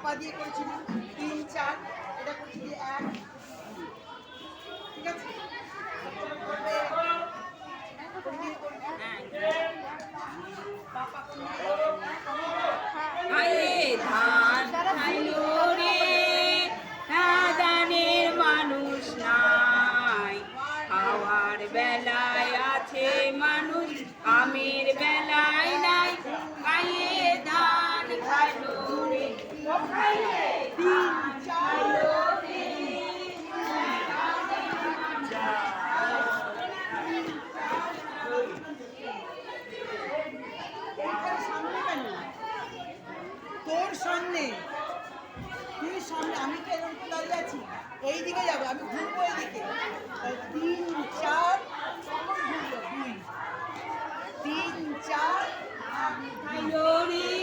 পা দিয়ে করেছিলি 3 4, এটা করছি 1, ঠিক আছে? মানুষ নাই, খাওয়ার বেলায় আছে মানুষ, আমের বেলায় নাই। খাইয়ে ধান খাইলো রে, খাইয়ে ধান খাইলো রে। তোর সামনে, তুই সামনে, আমি তো এরকম দাঁড়িয়ে আছি, এই দিকে যাবে, আমি ঘুরবো এইদিকে। 3 4, 2 3 4 খাইলো রে